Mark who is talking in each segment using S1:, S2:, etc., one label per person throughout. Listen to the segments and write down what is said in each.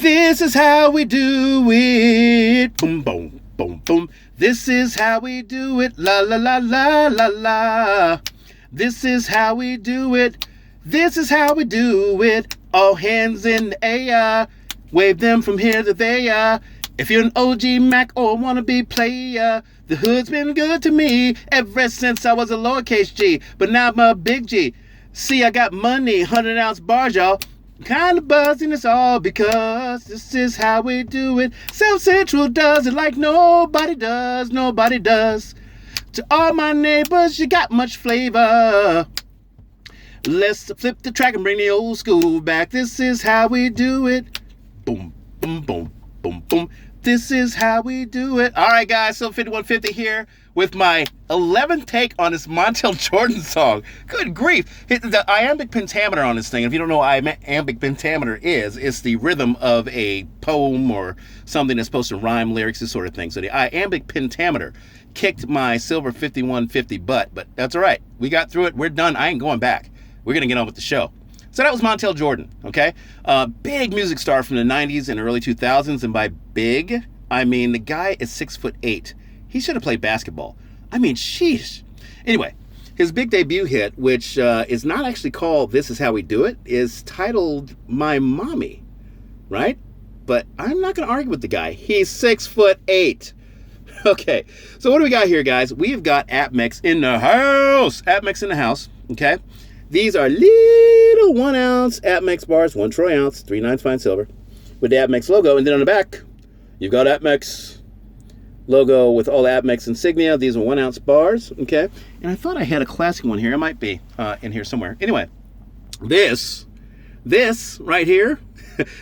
S1: This is how we do it. Boom, boom, boom, boom. This is how we do it. La, la, la, la, la, la. This is how we do it. This is how we do it. All hands in the air. Wave them from here to there. If you're an OG Mac or wannabe player, the hood's been good to me ever since I was a lowercase G. But now I'm a big G. See, I got money, 100-ounce bars, y'all. Kind of buzzing us all because this is how we do it. South Central does it like nobody does, nobody does. To all my neighbors, you got much flavor. Let's flip the track and bring the old school back. This is how we do it. Boom, boom, boom, boom, boom. This is how we do it. All right, guys, so 5150 here with my 11th take on this Montell Jordan song. Good grief. The iambic pentameter on this thing, if you don't know what iambic pentameter is, it's the rhythm of a poem or something that's supposed to rhyme lyrics, this sort of thing. So the iambic pentameter kicked my silver 5150 butt, but that's all right. We got through it. We're done. I ain't going back. We're going to get on with the show. So that was Montell Jordan, okay? Big music star from the 90s and early 2000s, and by big, I mean the guy is 6'8". He should have played basketball. I mean, sheesh. Anyway, his big debut hit, which is not actually called This Is How We Do It, is titled My Mommy, right? But I'm not going to argue with the guy. He's 6'8". Okay, so what do we got here, guys? We've got COMEX in the house. COMEX in the house, okay? These are little 1-ounce COMEX bars, 1 troy ounce, 3/9 fine silver, with the COMEX logo. And then on the back, you've got COMEX logo with all the COMEX insignia. These are 1-ounce bars, okay? And I thought I had a classic one here. It might be in here somewhere. Anyway, this right here,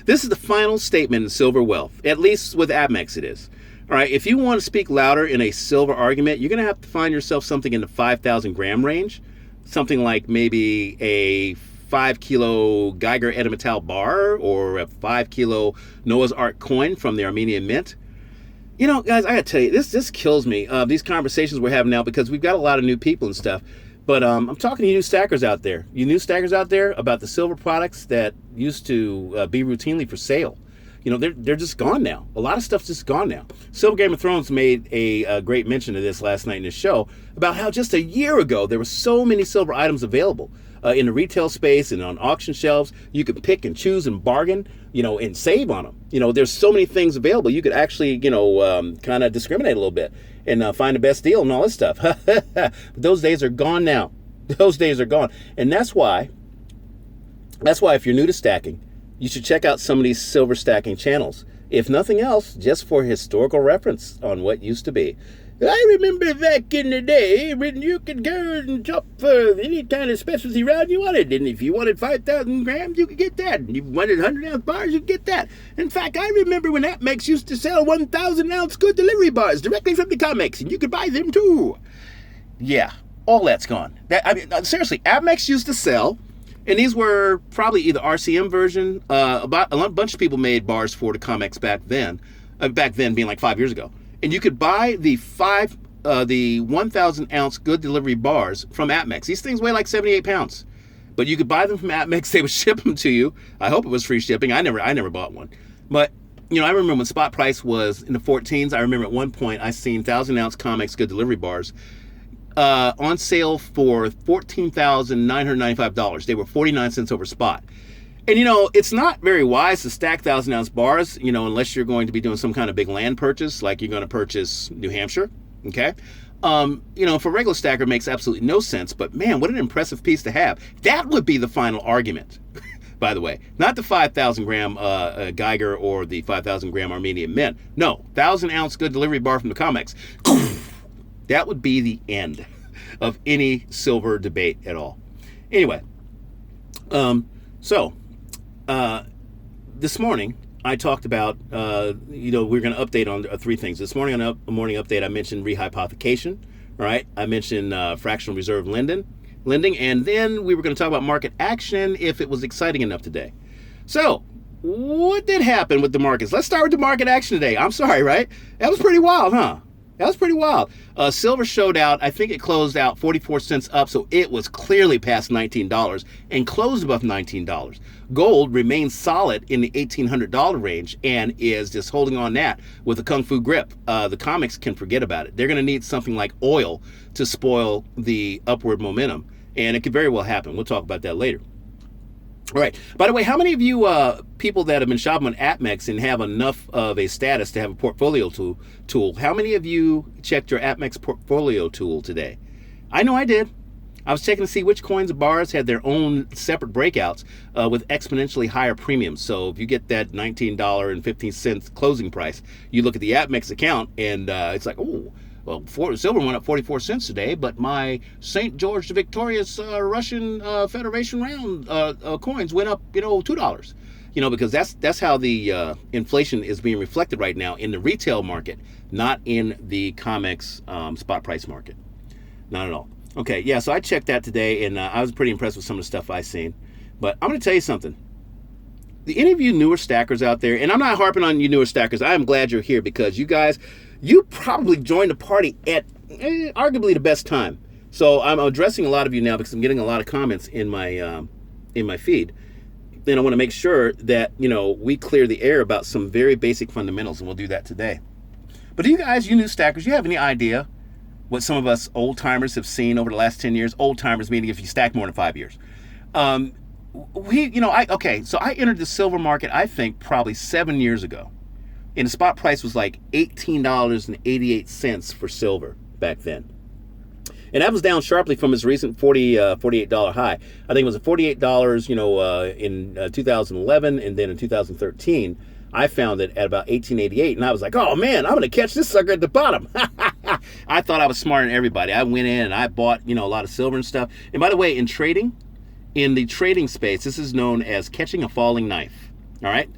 S1: this is the final statement in silver wealth. At least with COMEX it is. All right, if you want to speak louder in a silver argument, you're going to have to find yourself something in the 5,000 gram range. Something like maybe a 5-kilo Geiger Edelmetall bar or a 5-kilo Noah's Ark coin from the Armenian Mint. You know, guys, I gotta tell you, this kills me. These conversations we're having now, because we've got a lot of new people and stuff. But I'm talking to you new stackers out there. You new stackers out there about the silver products that used to be routinely for sale. You know, they're just gone now. A lot of stuff's just gone now. Silver Game of Thrones made a great mention of this last night in his show about how just a year ago there were so many silver items available in the retail space and on auction shelves. You could pick and choose and bargain, you know, and save on them. You know, there's so many things available. You could actually, you know, kind of discriminate a little bit and find the best deal and all this stuff. But those days are gone now. Those days are gone. And that's why if you're new to stacking, you should check out some of these silver stacking channels. If nothing else, just for historical reference on what used to be. I remember back in the day when you could go and shop for any kind of specialty round you wanted. And if you wanted 5,000 grams, you could get that. And if you wanted 100-ounce bars, you could get that. In fact, I remember when COMEX used to sell 1,000-ounce good delivery bars directly from the COMEX, and you could buy them too. Yeah, all that's gone. Seriously, COMEX used to sell. And these were probably either RCM version. A bunch of people made bars for the COMEX back then. Back then being like 5 years ago. And you could buy the 1,000-ounce good delivery bars from COMEX. These things weigh like 78 pounds. But you could buy them from COMEX. They would ship them to you. I hope it was free shipping. I never bought one. But, you know, I remember when spot price was in the 14s. I remember at one point I seen 1,000-ounce COMEX good delivery bars on sale for $14,995. They were 49 cents over spot. And, you know, it's not very wise to stack 1,000-ounce bars, you know, unless you're going to be doing some kind of big land purchase, like you're going to purchase New Hampshire, okay? You know, for a regular stacker, it makes absolutely no sense. But, man, what an impressive piece to have. That would be the final argument, by the way. Not the 5,000-gram Geiger or the 5,000-gram Armenian Mint. No, 1,000-ounce good delivery bar from the COMEX. That would be the end of any silver debate at all. Anyway, this morning I talked about, you know, we're going to update on 3 things. This morning on a morning update, I mentioned rehypothecation, right? I mentioned fractional reserve lending, and then we were going to talk about market action if it was exciting enough today. So, what did happen with the markets? Let's start with the market action today. I'm sorry, right? That was pretty wild, huh? That was pretty wild. Silver showed out, I think it closed out 44 cents up, so it was clearly past $19 and closed above $19. Gold remains solid in the $1,800 range and is just holding on that with a kung fu grip. The COMEX can forget about it. They're going to need something like oil to spoil the upward momentum, and it could very well happen. We'll talk about that later. All right. By the way, how many of you people that have been shopping on APMEX and have enough of a status to have a portfolio tool, how many of you checked your APMEX portfolio tool today? I know I did. I was checking to see which coins and bars had their own separate breakouts with exponentially higher premiums. So if you get that $19.15 closing price, you look at the APMEX account and it's like, oh, well, silver went up 44 cents today, but my St. George the Victorious Russian Federation round coins went up, $2. Because that's how the inflation is being reflected right now in the retail market, not in the COMEX spot price market. Not at all. Okay, yeah, so I checked that today, and I was pretty impressed with some of the stuff I seen. But I'm going to tell you something. Any of you newer stackers out there, and I'm not harping on you newer stackers, I am glad you're here because you guys, you probably joined the party at arguably the best time. So I'm addressing a lot of you now because I'm getting a lot of comments in my feed. Then I want to make sure that, we clear the air about some very basic fundamentals, and we'll do that today. But do you guys, you new stackers, you have any idea what some of us old timers have seen over the last 10 years? Old timers meaning if you stack more than 5 years. So I entered the silver market, I think probably 7 years ago. And the spot price was like $18.88 for silver back then. And that was down sharply from its recent $48 high. I think it was at $48, in 2011, and then in 2013, I found it at about $18.88, and I was like, oh man, I'm gonna catch this sucker at the bottom. I thought I was smarter than everybody. I went in and I bought, a lot of silver and stuff. And by the way, in the trading space, this is known as catching a falling knife. All right,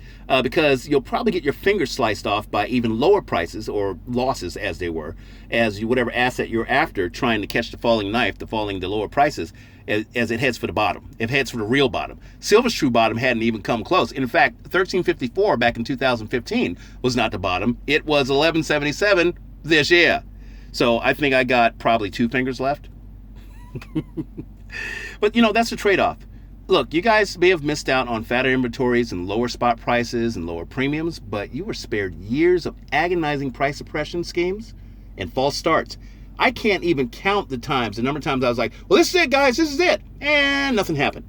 S1: because you'll probably get your fingers sliced off by even lower prices or losses, as they were, whatever asset you're after, trying to catch the falling knife, the lower prices, as it heads for the bottom. It heads for the real bottom. Silver's true bottom hadn't even come close. In fact, 1354 back in 2015 was not the bottom. It was 1177 this year. So I think I got probably 2 fingers left. But that's the trade-off. Look, you guys may have missed out on fatter inventories and lower spot prices and lower premiums, but you were spared years of agonizing price suppression schemes and false starts. I can't even count the number of times I was like, well, this is it, guys, this is it. And nothing happened.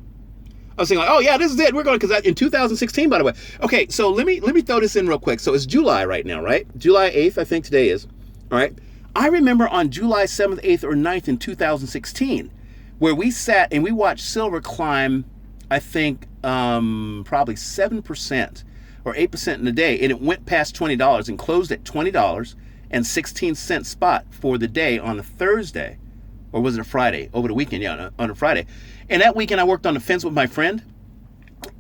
S1: I was thinking, like, oh, yeah, this is it. We're going, because in 2016, by the way. Okay, so let me throw this in real quick. So it's July right now, right? July 8th, I think today is. All right. I remember on July 7th, 8th, or 9th in 2016, where we sat and we watched silver climb, I think, probably 7% or 8% in a day. And it went past $20 and closed at $20.16 spot for the day on a Thursday. Or was it a Friday? Over the weekend, yeah, on a Friday. And that weekend I worked on the fence with my friend.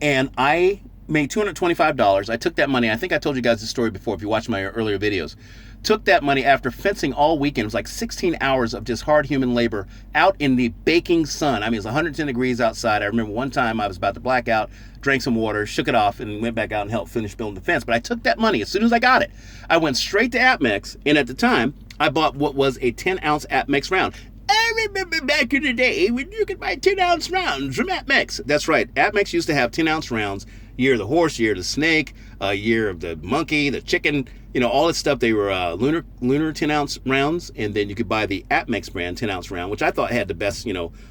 S1: And I made $225. I took that money. I think I told you guys this story before if you watched my earlier videos. Took that money after fencing all weekend. It was like 16 hours of just hard human labor out in the baking sun. I mean, it was 110 degrees outside. I remember one time I was about to black out, drank some water, shook it off, and went back out and helped finish building the fence. But I took that money as soon as I got it. I went straight to APMEX, and at the time, I bought what was a 10-ounce APMEX round. I remember back in the day when you could buy 10-ounce rounds from APMEX. That's right. APMEX used to have 10-ounce rounds. Year of the horse, year of the snake, year of the monkey, the chicken, all this stuff. They were lunar 10-ounce rounds, and then you could buy the APMEX brand 10-ounce round, which I thought had the best,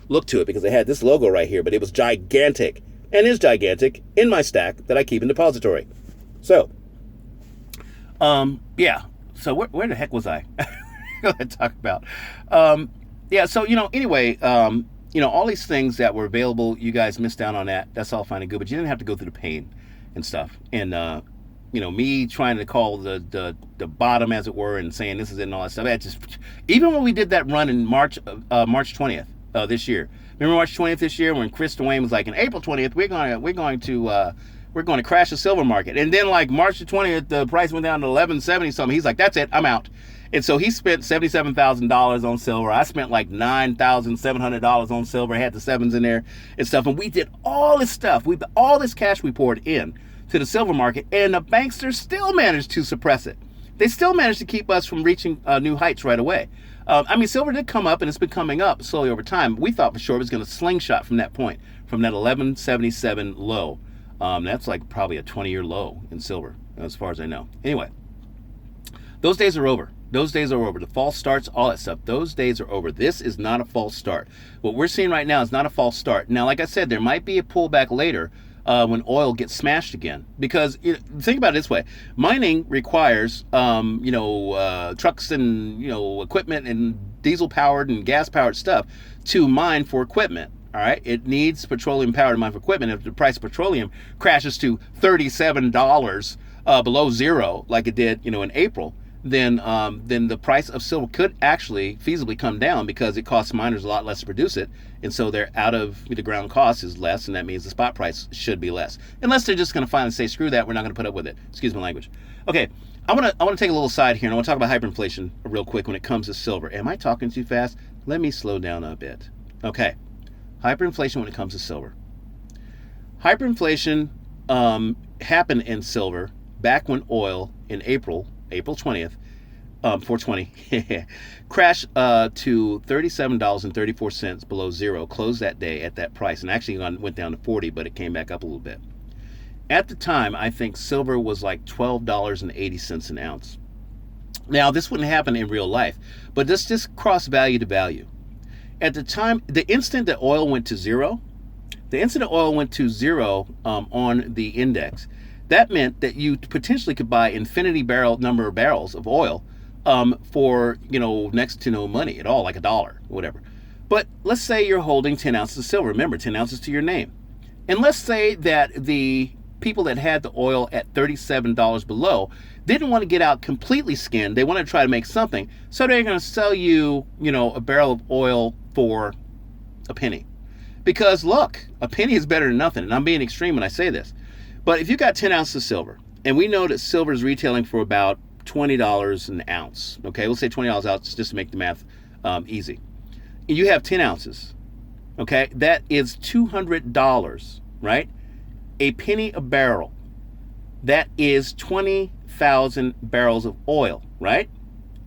S1: look to it because they had this logo right here, but it was gigantic and is gigantic in my stack that I keep in depository. So, yeah. So where the heck was I? What did I talk about? Yeah. So anyway. All these things that were available, you guys missed out on that. That's all fine and good, but you didn't have to go through the pain and stuff. And, me trying to call the bottom, as it were, and saying this is it and all that stuff. Even when we did that run in March 20th this year. Remember March 20th this year when Chris Dwayne was like, in April 20th, we're going to crash the silver market. And then like March the 20th, the price went down to 1170 something. He's like, that's it, I'm out. And so he spent $77,000 on silver. I spent like $9,700 on silver. I had the sevens in there and stuff. And we did all this stuff. All this cash we poured in to the silver market, and the banksters still managed to suppress it. they still managed to keep us from reaching new heights right away. Silver did come up, and it's been coming up slowly over time. We thought for sure it was going to slingshot from that point, from that 1177 low. That's like probably a 20-year low in silver, as far as I know. Anyway, those days are over. Those days are over. The false starts, all that stuff. Those days are over. This is not a false start. What we're seeing right now is not a false start. Now, like I said, there might be a pullback later when oil gets smashed again. Because think about it this way: mining requires, trucks and equipment and diesel-powered and gas-powered stuff to mine for equipment. All right, it needs petroleum power to mine for equipment. If the price of petroleum crashes to $37 below zero, like it did, in April, then the price of silver could actually feasibly come down because it costs miners a lot less to produce it, and so their out of the ground cost is less, and that means the spot price should be less. Unless they're just going to finally say, screw that, we're not going to put up with it. Excuse my language. Okay, I want to take a little side here, and I want to talk about hyperinflation real quick when it comes to silver. Am I talking too fast? Let me slow down a bit. Okay, hyperinflation when it comes to silver. Hyperinflation happened in silver back when oil in April 20th, 420, crashed to $37.34 below zero, closed that day at that price, and actually went down to 40, but it came back up a little bit. At the time, I think silver was like $12.80 an ounce. Now, this wouldn't happen in real life, but this just crossed value to value. At the time, the instant that oil went to zero, on the index, that meant that you potentially could buy infinity number of barrels of oil for, next to no money at all, like $1 or whatever. But let's say you're holding 10 ounces of silver. Remember, 10 ounces to your name. And let's say that the people that had the oil at $37 below didn't want to get out completely skinned. They wanted to try to make something. So they're going to sell you, a barrel of oil for a penny. Because look, a penny is better than nothing. And I'm being extreme when I say this. But if you got 10 ounces of silver, and we know that silver is retailing for about $20 an ounce, okay, we'll say $20 an ounce just to make the math easy. And you have 10 ounces, okay, that is $200, right? A penny a barrel. That is 20,000 barrels of oil, right?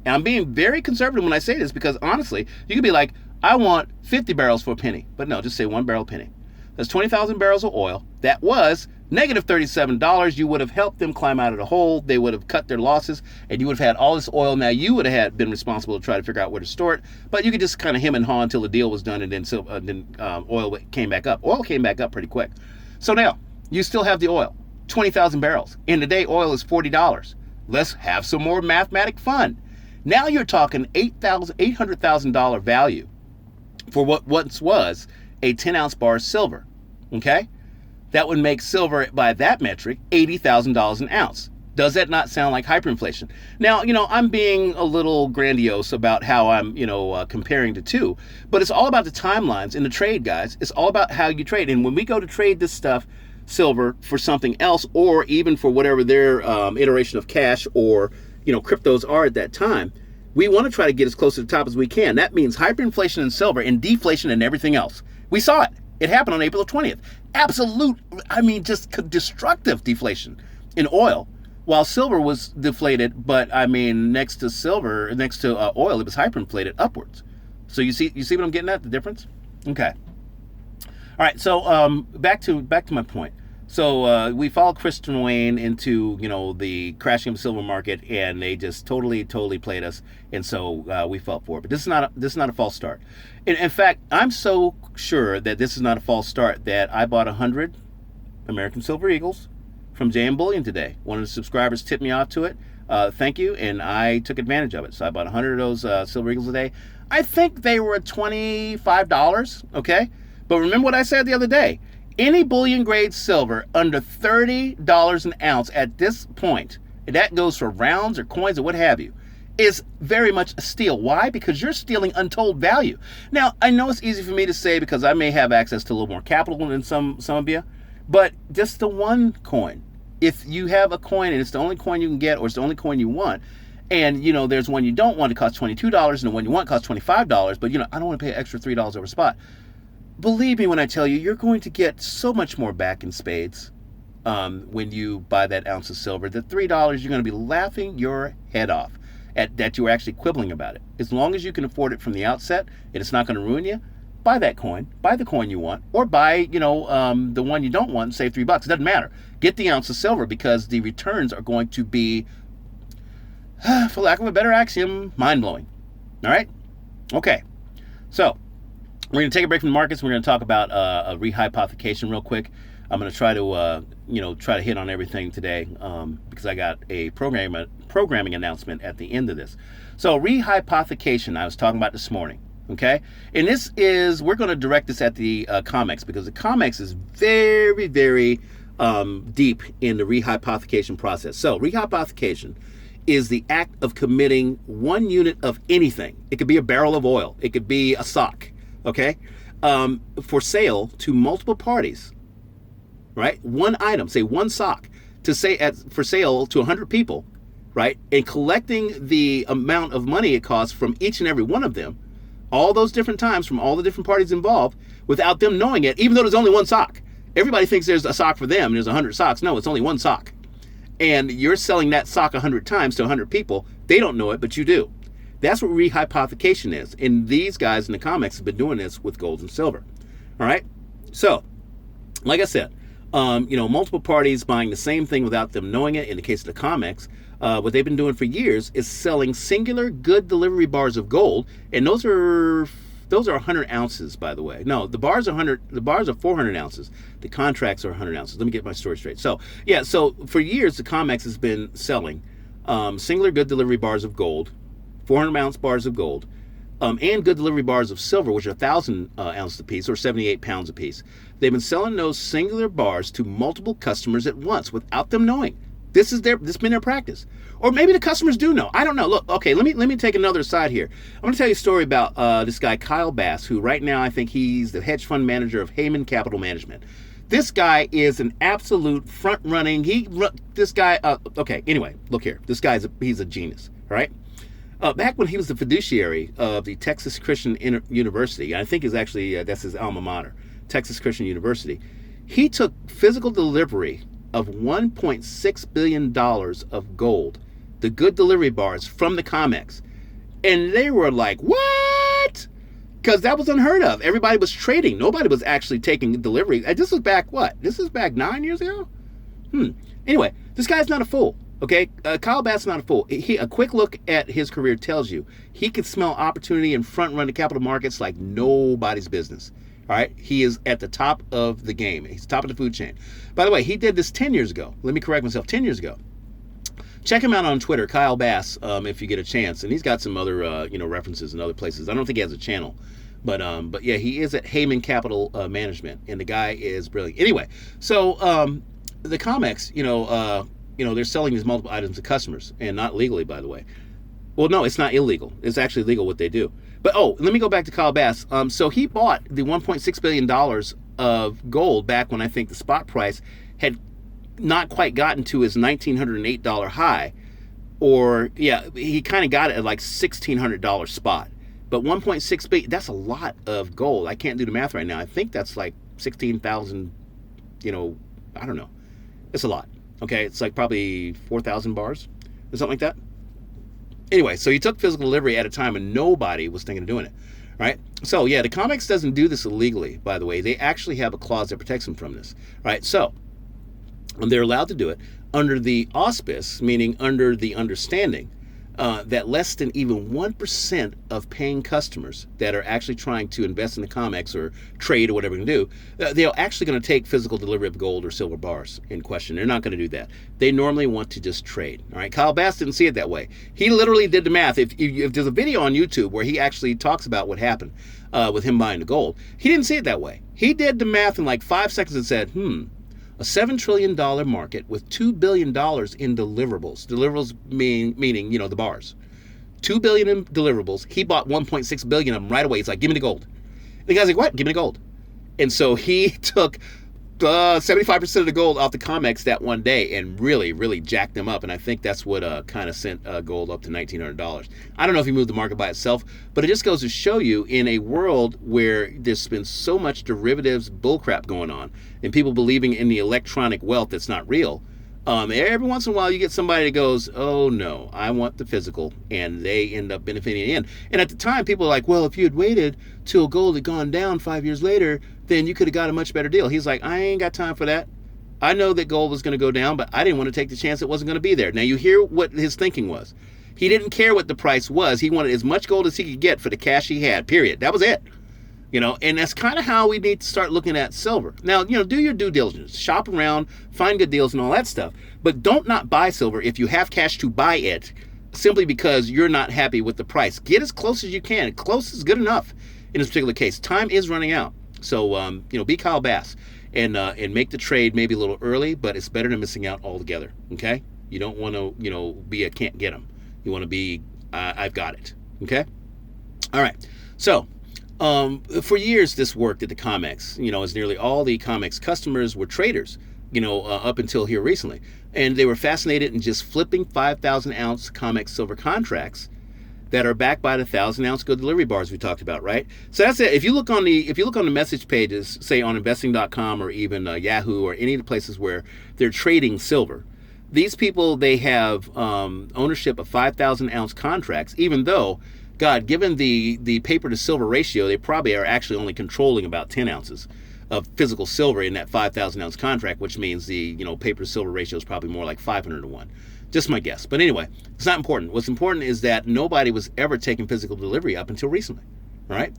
S1: And I'm being very conservative when I say this because honestly, you could be like, I want 50 barrels for a penny. But no, just say 1 barrel a penny. That's 20,000 barrels of oil. That was negative $37. You would have helped them climb out of the hole. They would have cut their losses, and you would have had all this oil. Now, you would have been responsible to try to figure out where to store it, but you could just kind of hem and haw until the deal was done, and then oil came back up. Oil came back up pretty quick. So now, you still have the oil, 20,000 barrels. And today, oil is $40. Let's have some more mathematic fun. Now you're talking $800,000 value for what once was a 10-ounce bar of silver, okay? That would make silver, by that metric, $80,000 an ounce. Does that not sound like hyperinflation? Now, I'm being a little grandiose about how I'm, comparing the two, but it's all about the timelines in the trade, guys. It's all about how you trade. And when we go to trade this stuff, silver, for something else, or even for whatever their iteration of cash or, cryptos are at that time, we want to try to get as close to the top as we can. That means hyperinflation in silver and deflation in everything else. We saw it. It happened on April 20th. Absolute, just destructive deflation in oil, while silver was deflated. But next to oil, it was hyperinflated upwards. So you see what I'm getting at? The difference? Okay. All right. So back to my point. So we followed Christopher Wayne into the crashing of the silver market, and they just totally played us, and so we fell for it. But this is not a false start. In fact, I'm so sure that this is not a false start that I bought 100 American Silver Eagles from JM Bullion today. One of the subscribers tipped me off to it. Thank you, and I took advantage of it. So I bought 100 of those Silver Eagles today. I think they were $25. Okay, but remember what I said the other day. Any bullion grade silver under $30 an ounce at this point, and that goes for rounds or coins or what have you, is very much a steal. Why? Because you're stealing untold value. Now, I know it's easy for me to say because I may have access to a little more capital than some of you, but just the one coin. If you have a coin and it's the only coin you can get or it's the only coin you want, and there's one you don't want, it costs $22, and the one you want costs $25, but I don't want to pay an extra $3 over spot. Believe me when I tell you, you're going to get so much more back in spades. when you buy that ounce of silver. The $3, you're going to be laughing your head off at that you're actually quibbling about it. As long as you can afford it from the outset and it's not going to ruin you, buy that coin. Buy the coin you want, or buy, the one you don't want and save $3. It doesn't matter. Get the ounce of silver because the returns are going to be, for lack of a better axiom, mind-blowing. All right? Okay. So, we're going to take a break from the markets. We're going to talk about a rehypothecation real quick. I'm going to try to hit on everything today because I got a programming announcement at the end of this. So, rehypothecation, I was talking about this morning. Okay, and we're going to direct this at the COMEX because the COMEX is very, very deep in the rehypothecation process. So, rehypothecation is the act of committing one unit of anything. It could be a barrel of oil. It could be a sock. Okay, for sale to multiple parties. Right, one item, say one sock, for sale to 100 people. Right, and collecting the amount of money it costs from each and every one of them. All those different times from all the different parties involved without them knowing it, even though there's only one sock. Everybody thinks there's a sock for them and there's 100 socks. No, it's only one sock. And you're selling that sock 100 times to 100 people. They don't know it, but you do. That's what rehypothecation is. And these guys in the COMEX have been doing this with gold and silver. All right? So, like I said, multiple parties buying the same thing without them knowing it. In the case of the COMEX, what they've been doing for years is selling singular good delivery bars of gold, and those are 100 ounces, by the way. No, the bars are 400 ounces. The contracts are 100 ounces. Let me get my story straight. So for years the COMEX has been selling singular good delivery bars of gold, 400 ounce bars of gold, and good delivery bars of silver, which are 1,000 ounces apiece or 78 pounds apiece. They've been selling those singular bars to multiple customers at once without them knowing. This has been their practice. Or maybe the customers do know. I don't know. Look, okay, let me take another side here. I'm going to tell you a story about this guy, Kyle Bass, who right now I think he's the hedge fund manager of Heyman Capital Management. This guy is an absolute front-running. Anyway, look here. This guy's he's a genius, all right? Back when he was the fiduciary of the Texas Christian University, I think that's his alma mater, Texas Christian University, he took physical delivery of $1.6 billion of gold, the good delivery bars from the COMEX. And they were like, what? Because that was unheard of. Everybody was trading. Nobody was actually taking delivery. This was back what? This is back 9 years ago? Anyway, this guy's not a fool. Okay, Kyle Bass is not a fool. A quick look at his career tells you he could smell opportunity and front run the capital markets like nobody's business. All right, he is at the top of the game. He's top of the food chain. By the way, he did this 10 years ago. Let me correct myself, 10 years ago. Check him out on Twitter, Kyle Bass, if you get a chance. And he's got some other, references in other places. I don't think he has a channel, but yeah, he is at Heyman Capital Management, and the guy is brilliant. Anyway, so the COMEX, they're selling these multiple items to customers, and not legally, by the way. Well, no, it's not illegal. It's actually legal what they do. But, let me go back to Kyle Bass. So he bought the $1.6 billion of gold back when I think the spot price had not quite gotten to his $1,908 high. He kind of got it at like $1,600 spot. But $1.6 billion, that's a lot of gold. I can't do the math right now. I think that's like 16,000, I don't know. It's a lot. Okay, it's like probably 4,000 bars or something like that. Anyway, so he took physical delivery at a time when nobody was thinking of doing it, right? So, yeah, the COMEX doesn't do this illegally, by the way. They actually have a clause that protects them from this, right? So, they're allowed to do it under the auspice, meaning under the understanding that less than even 1% of paying customers that are actually trying to invest in the COMEX or trade or whatever they do, they're actually going to take physical delivery of gold or silver bars in question. They're not going to do that. They normally want to just trade. All right, Kyle Bass didn't see it that way. He literally did the math. If there's a video on YouTube where he actually talks about what happened with him buying the gold, he didn't see it that way. He did the math in like 5 seconds and said, a $7 trillion market with $2 billion in deliverables. Deliverables meaning, the bars. $2 billion in deliverables. He bought $1.6 billion of them right away. He's like, give me the gold. The guy's like, what? Give me the gold. And so he took 75% of the gold off the COMEX that one day and really, really jacked them up. And I think that's what kind of sent gold up to $1,900. I don't know if he moved the market by itself, but it just goes to show you in a world where there's been so much derivatives bullcrap going on and people believing in the electronic wealth that's not real. Every once in a while you get somebody that goes, oh no, I want the physical, and they end up benefiting in. And at the time, people are like, well, if you had waited till gold had gone down 5 years later, then you could have got a much better deal. He's like, I ain't got time for that. I know that gold was going to go down, but I didn't want to take the chance it wasn't going to be there. Now you hear what his thinking was. He didn't care what the price was. He wanted as much gold as he could get for the cash he had, period. That was it. And that's kind of how we need to start looking at silver. Now, do your due diligence, shop around, find good deals and all that stuff. But don't not buy silver if you have cash to buy it simply because you're not happy with the price. Get as close as you can. Close is good enough in this particular case. Time is running out. So, be Kyle Bass and make the trade maybe a little early, but it's better than missing out altogether. Okay? You don't want to, be a can't get them. You want to be, I've got it. Okay? All right. So, for years, this worked at the COMEX, as nearly all the COMEX customers were traders, up until here recently. And they were fascinated in just flipping 5,000 ounce COMEX silver contracts that are backed by the 1,000-ounce gold delivery bars we talked about, right? So that's it. If you look on the message pages, say on investing.com or even Yahoo or any of the places where they're trading silver, these people, they have ownership of 5,000 ounce contracts, even though, God, given the paper to silver ratio, they probably are actually only controlling about 10 ounces of physical silver in that 5,000 ounce contract, which means the paper to silver ratio is probably more like 500 to 1. Just my guess. But anyway, it's not important. What's important is that nobody was ever taking physical delivery up until recently. All right?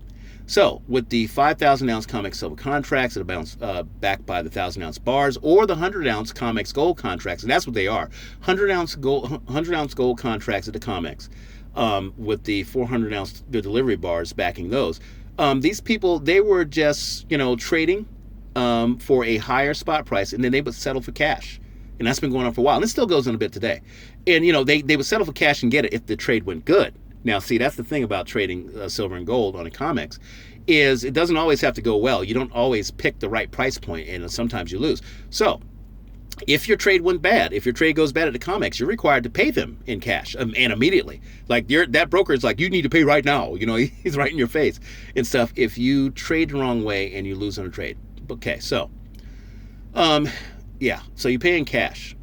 S1: So with the 5,000 ounce COMEX silver contracts that are backed by the 1,000 ounce bars or the 100 ounce COMEX gold contracts, and that's what they are, 100 ounce gold contracts at the COMEX, with the 400 ounce delivery bars backing those. These people, they were just, trading for a higher spot price, and then they would settle for cash. And that's been going on for a while. And it still goes on a bit today. And, they would settle for cash and get it if the trade went good. Now, see, that's the thing about trading silver and gold on a COMEX, is it doesn't always have to go well. You don't always pick the right price point, and sometimes you lose. So if your trade went bad, if your trade goes bad at the COMEX, you're required to pay them in cash and immediately. Like that broker is like, you need to pay right now. He's right in your face and stuff if you trade the wrong way and you lose on a trade. Okay, so, yeah, so you pay in cash.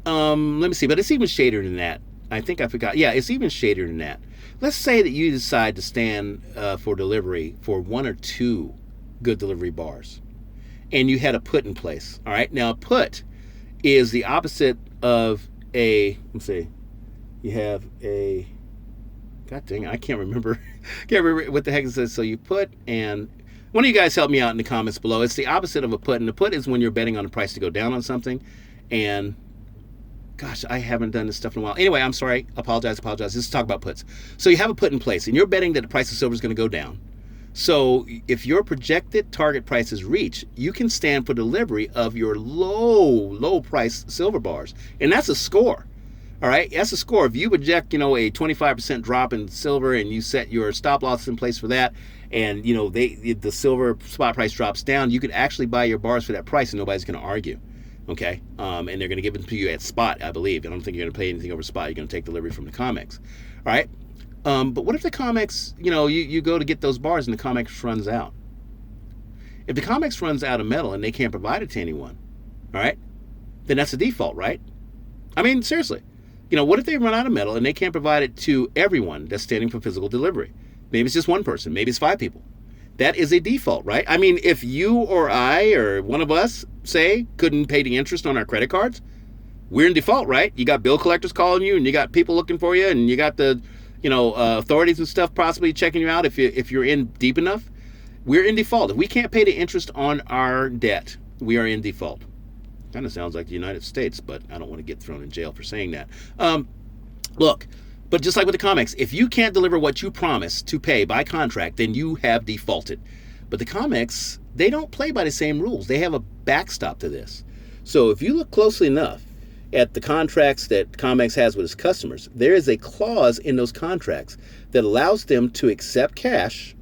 S1: Let me see, but it's even shadier than that. I think I forgot. Yeah, it's even shadier than that. Let's say that you decide to stand for delivery for 1 or 2 good delivery bars. And you had a put in place. All right. Now, a put is the opposite of a, let's see, you have a, God dang it, I can't remember what the heck it says. So you put, and one of you guys help me out in the comments below. It's the opposite of a put. And the put is when you're betting on the price to go down on something. And gosh, I haven't done this stuff in a while. Anyway, I'm sorry. Apologize. Let's talk about puts. So you have a put in place, and you're betting that the price of silver is going to go down. So if your projected target price is reached, you can stand for delivery of your low price silver bars. And that's a score. All right. That's a score. If you project, a 25% drop in silver and you set your stop loss in place for that, and, the silver spot price drops down, you could actually buy your bars for that price and nobody's going to argue. Okay. And they're going to give it to you at spot, I believe. I don't think you're going to pay anything over spot. You're going to take delivery from the COMEX. All right. But what if the COMEX, you go to get those bars and the COMEX runs out? If the COMEX runs out of metal and they can't provide it to anyone, all right, then that's a default, right? I mean, seriously. What if they run out of metal and they can't provide it to everyone that's standing for physical delivery? Maybe it's just one person. Maybe it's 5 people. That is a default, right? I mean, if you or I or one of us, say, couldn't pay the interest on our credit cards, we're in default, right? You got bill collectors calling you, and you got people looking for you, and you got the authorities and stuff possibly checking you out if you're in deep enough. We're in default. If we can't pay the interest on our debt, we are in default. Kind of sounds like the United States, but I don't want to get thrown in jail for saying that. Look, but just like with the COMEX, if you can't deliver what you promised to pay by contract, then you have defaulted. But the COMEX, they don't play by the same rules. They have a backstop to this. So if you look closely enough at the contracts that COMEX has with its customers, there is a clause in those contracts that allows them to accept cash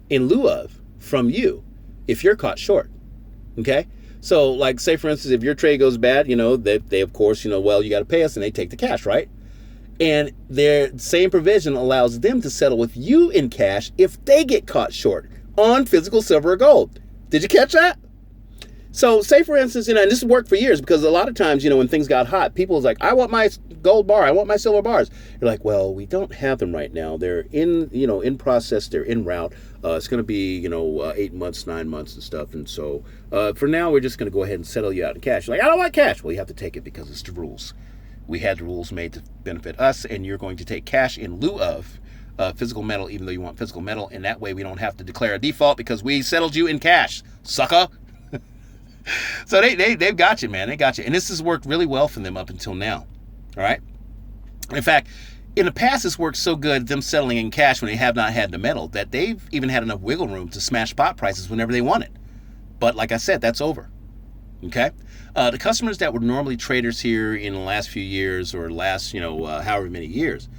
S1: in lieu of from you if you're caught short. Okay? So, like, say, for instance, if your trade goes bad, they of course, well, you got to pay us, and they take the cash, right? And their same provision allows them to settle with you in cash if they get caught short on physical silver or gold. Did you catch that? So say, for instance, and this has worked for years, because a lot of times, when things got hot, people was like, I want my gold bar, I want my silver bars. You're like, well, we don't have them right now. They're in process, they're en route. It's going to be, 8 months, 9 months and stuff. And so for now, we're just going to go ahead and settle you out in cash. You're like, I don't want cash. Well, you have to take it because it's the rules. We had the rules made to benefit us, and you're going to take cash in lieu of physical metal, even though you want physical metal. And that way we don't have to declare a default because we settled you in cash, sucker. So they've got you, man. They got you. And this has worked really well for them up until now. All right? In fact, in the past, it's worked so good, them settling in cash when they have not had the metal, that they've even had enough wiggle room to smash spot prices whenever they want it. But like I said, that's over. Okay? The customers that were normally traders here in the last few years or last, however many years,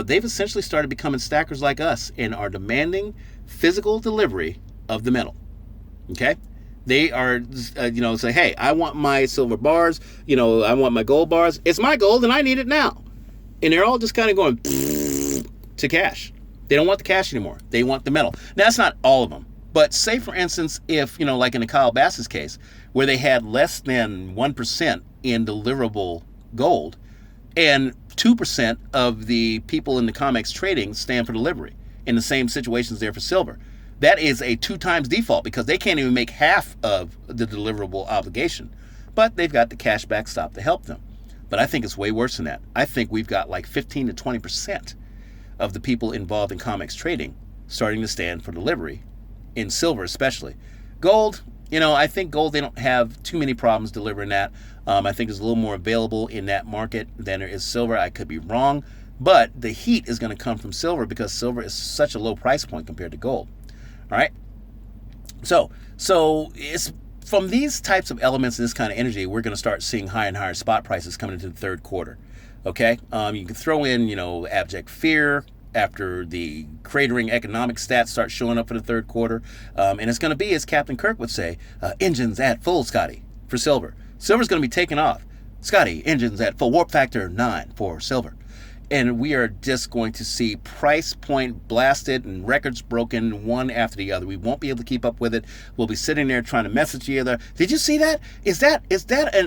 S1: they've essentially started becoming stackers like us and are demanding physical delivery of the metal. Okay? They are, say, hey, I want my silver bars, I want my gold bars. It's my gold and I need it now. And they're all just kind of going to cash. They don't want the cash anymore. They want the metal. Now, that's not all of them. But say, for instance, if, like in the Kyle Bass's case, where they had less than 1% in deliverable gold, and 2% of the people in the COMEX trading stand for delivery. In the same situations there for silver. That is a 2 times default because they can't even make half of the deliverable obligation. But they've got the cash backstop to help them. But I think it's way worse than that. I think we've got like 15 to 20% of the people involved in COMEX trading starting to stand for delivery, in silver especially. Gold, I think gold, they don't have too many problems delivering that. I think there's a little more available in that market than there is silver. I could be wrong. But the heat is going to come from silver because silver is such a low price point compared to gold. All right. So it's from these types of elements and this kind of energy, we're going to start seeing higher and higher spot prices coming into the third quarter. Okay. You can throw in, abject fear after the cratering economic stats start showing up for the third quarter. And it's going to be, as Captain Kirk would say, engines at full, Scotty, for silver. Silver's going to be taking off. Scotty, engines at full, warp factor 9 for silver. And we are just going to see price point blasted and records broken one after the other. We won't be able to keep up with it. We'll be sitting there trying to message each other. Did you see that? Is that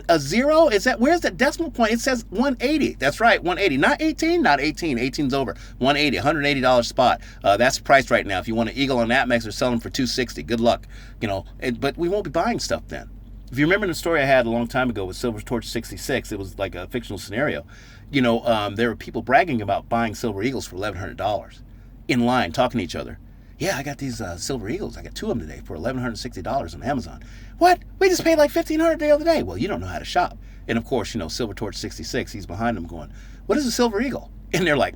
S1: a zero? Where's the decimal point? It says 180. That's right, 180. Not 18? Not 18. 18's over. 180, $180 spot. That's priced right now. If you want an Eagle on APMEX, they're selling for $260. Good luck. But we won't be buying stuff then. If you remember the story I had a long time ago with Silver Torch 66, it was like a fictional scenario. There were people bragging about buying Silver Eagles for $1,100 in line, talking to each other. Yeah, I got these Silver Eagles. I got 2 of them today for $1,160 on Amazon. What? We just paid like $1,500 the other day. Well, you don't know how to shop. And of course, Silver Torch 66, he's behind them going, what is a Silver Eagle? And they're like,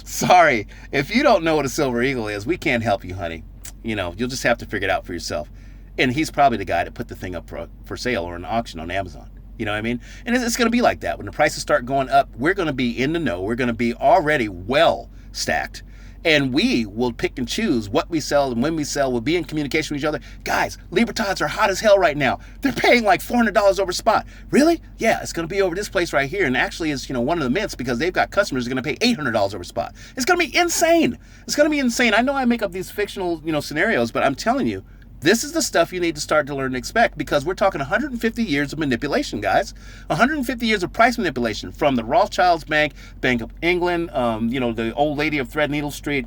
S1: sorry, if you don't know what a Silver Eagle is, we can't help you, honey. You'll just have to figure it out for yourself. And he's probably the guy that put the thing up for sale or an auction on Amazon. You know what I mean? And it's going to be like that. When the prices start going up, we're going to be in the know. We're going to be already well stacked. And we will pick and choose what we sell and when we sell. We'll be in communication with each other. Guys, Libertads are hot as hell right now. They're paying like $400 over spot. Really? Yeah, it's going to be over this place right here. And actually, it's one of the mints because they've got customers who are going to pay $800 over spot. It's going to be insane. It's going to be insane. I know I make up these fictional scenarios, but I'm telling you, this is the stuff you need to start to learn and expect because we're talking 150 years of manipulation, guys. 150 years of price manipulation from the Rothschilds Bank, Bank of England, the old lady of Threadneedle Street,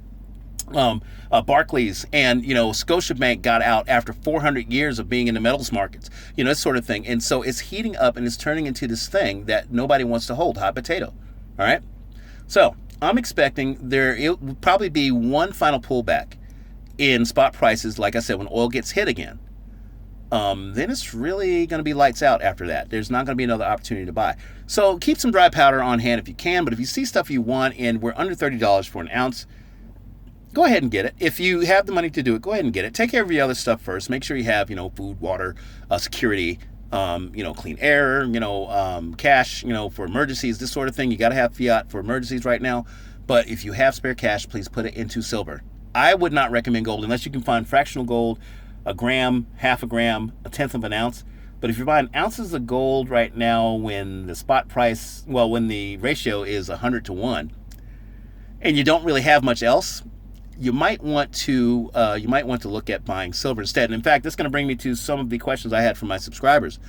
S1: Barclays, and, Scotiabank got out after 400 years of being in the metals markets, this sort of thing. And so it's heating up and it's turning into this thing that nobody wants to hold, hot potato. All right? So I'm expecting it will probably be one final pullback in spot prices, like I said, when oil gets hit again. Then it's really going to be lights out after that. There's not going to be another opportunity to buy. So keep some dry powder on hand if you can, but if you see stuff you want and we're under $30 for an ounce, go ahead and get it. If you have the money to do it, go ahead and get it. Take care of the other stuff first. Make sure you have, food, water, security, clean air, cash, for emergencies, this sort of thing. You got to have fiat for emergencies right now. But if you have spare cash, please put it into silver. I would not recommend gold unless you can find fractional gold a gram, half a gram, a tenth of an ounce. But if you're buying ounces of gold right now when the spot price, well, when the ratio is 100 to 1, and you don't really have much else, you might want to look at buying silver instead. And in fact, this is going to bring me to some of the questions I had from my subscribers.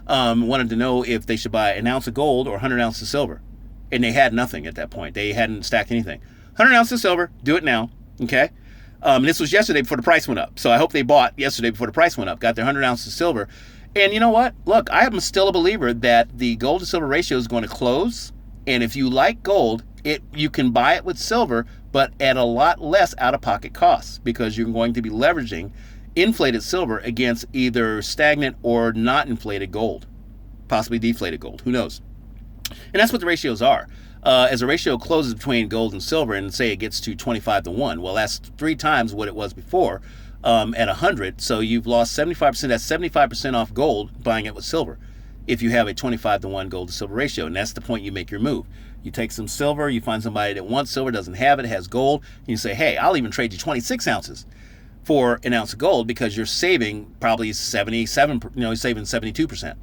S1: Wanted to know if they should buy an ounce of gold or 100 ounces of silver, and they had nothing at that point. They hadn't stacked anything. 100 ounces of silver, do it now, okay? This was yesterday before the price went up, so I hope they bought yesterday before the price went up, got their 100 ounces of silver. And you know what? Look, I am still a believer that the gold to silver ratio is going to close. And if you like gold, you can buy it with silver, but at a lot less out-of-pocket costs, because you're going to be leveraging inflated silver against either stagnant or not inflated gold, possibly deflated gold. Who knows? And that's what the ratios are. As a ratio closes between gold and silver, and say it gets to 25 to 1, well, that's 3 times what it was before. At 100, so you've lost 75%. That's 75% off gold buying it with silver if you have a 25 to 1 gold to silver ratio. And that's the point you make your move. You take some silver, you find somebody that wants silver, doesn't have it, has gold, and you say, hey, I'll even trade you 26 ounces for an ounce of gold, because you're saving probably 77, you're saving 72%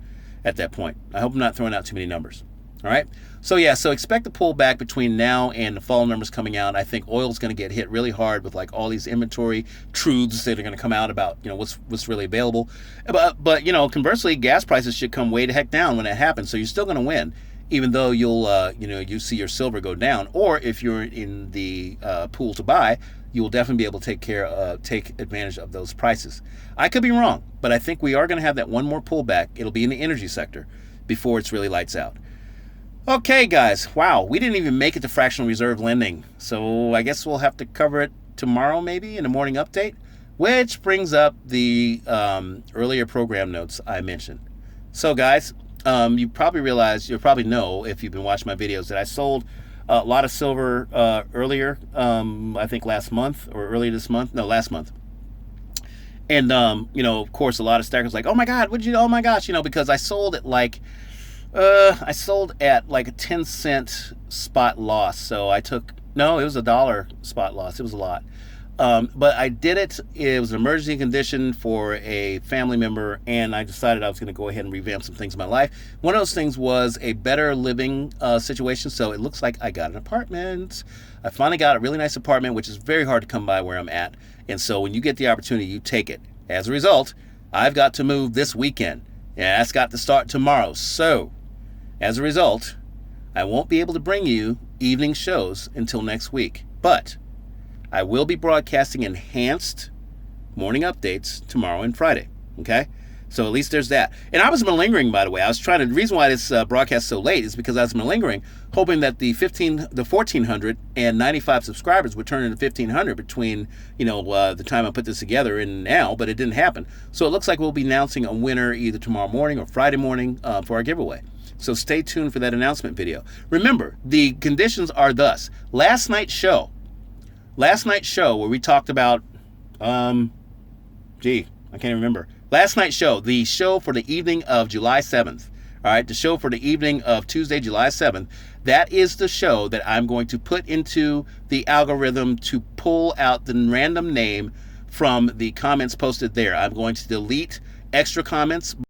S1: at that point. I hope I'm not throwing out too many numbers. All right. So yeah, so expect a pullback between now and the fall numbers coming out. I think oil's going to get hit really hard with like all these inventory truths that are going to come out about, what's really available. But conversely, gas prices should come way the heck down when that happens. So you're still going to win, even though you see your silver go down. Or if you're in the pool to buy, you will definitely be able to take advantage of those prices. I could be wrong, but I think we are going to have that one more pullback. It'll be in the energy sector before it's really lights out. Okay, guys. Wow, we didn't even make it to fractional reserve lending. So I guess we'll have to cover it tomorrow, maybe, in a morning update, which brings up the earlier program notes I mentioned. So, guys, you probably know, if you've been watching my videos, that I sold a lot of silver earlier, I think last month or earlier this month. No, last month. And, of course, a lot of stackers like, oh, my God, oh, my gosh, because I sold it like... I sold at like a 10-cent spot loss. So it was $1 spot loss. It was a lot. But I did it. It was an emergency condition for a family member, and I decided I was going to go ahead and revamp some things in my life. One of those things was a better living situation. So it looks like I got an apartment. I finally got a really nice apartment, which is very hard to come by where I'm at. And so when you get the opportunity, you take it. As a result, I've got to move this weekend, and that's got to start tomorrow. So as a result, I won't be able to bring you evening shows until next week, but I will be broadcasting enhanced morning updates tomorrow and Friday, okay? So at least there's that. And I was malingering, by the way. The reason why this broadcast so late is because I was malingering, hoping that the 1,495 subscribers would turn into 1,500 between, the time I put this together and now, but it didn't happen. So it looks like we'll be announcing a winner either tomorrow morning or Friday morning for our giveaway. So stay tuned for that announcement video. Remember, the conditions are thus. Last night's show where we talked about, I can't even remember. Last night's show, the show for the evening of July 7th. All right, the show for the evening of Tuesday, July 7th. That is the show that I'm going to put into the algorithm to pull out the random name from the comments posted there. I'm going to delete extra comments